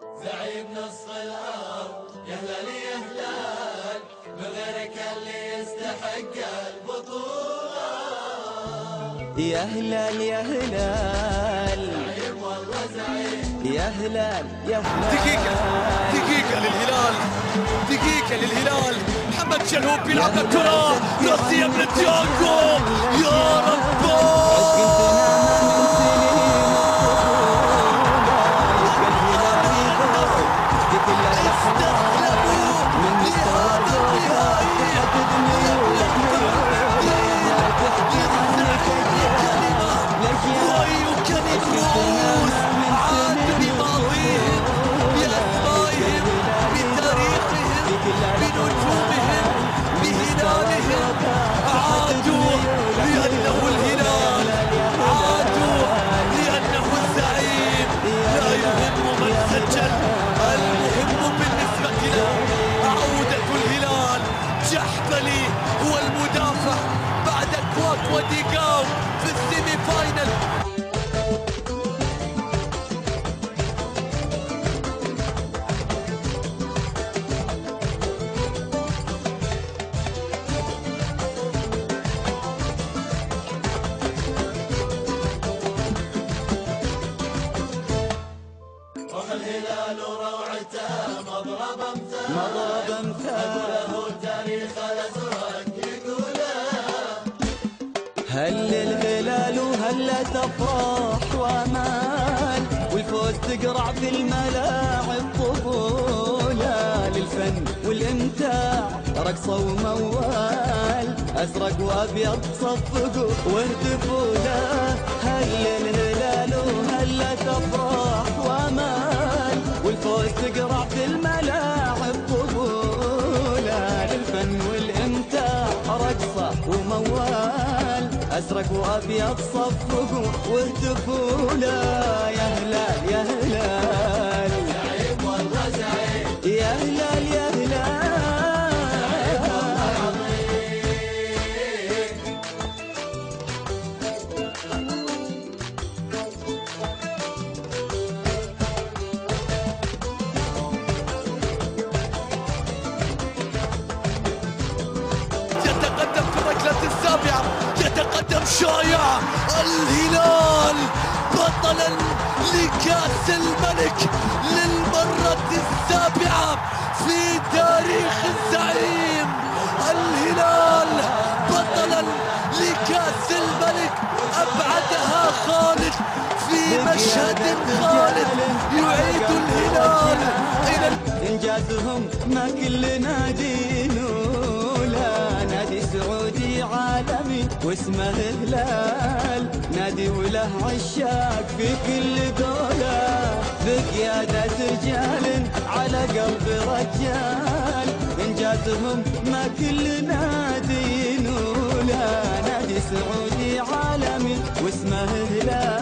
زعيم نص الأرض يا هلال يا هلال، بغيرك اللي يستحق البطولة. يا هلال يا هلال، زعيم والله زعيم، يا هلال يا هلال. دقيقة للهلال، دقيقة للهلال. محمد شلهوب بيلعب الكرة، راسية من تياغو. يا رب هو المدافع بعد كواك وديغاو في السيمي فاينل. روح الهلال وروعته مضرب امثال، له تاريخ الازرق يقوله. هل الهلال وهلت افراح وامال، والفوز تقرع في الملاعب طفوله. للفن والامتاع رقصه وموال، ازرق وابيض صفقوا واهتفوا له. هل الهلال وهلت افراح وامال، والفوز تقرع في الملاعب طفوله. للفن والامتاع رقصه وموال، ازرق وابيض صفقوا واهتفوا له. يا هلال يا هلال، زعيم والله زعيم، يا هلال يا هلال. زعيم والله عظيم. يتقدم في الركلة السابعة، يتقدم شايع. الهلال بطلا لكأس الملك للمرة السابعة في تاريخ الزعيم. الهلال بطلا لكأس الملك، أبعدها خالد في مشهد خالد يعيد الهلال إلى إنجازهم ما كل نادي نولا. نادي سعودي عالمي واسمه هلال، نادي وله عشاق في كل دولة، بقيادة رجال على قلب رجال. إنجازهم ما كل نادي نولا. نادي سعودي عالمي واسمه هلال.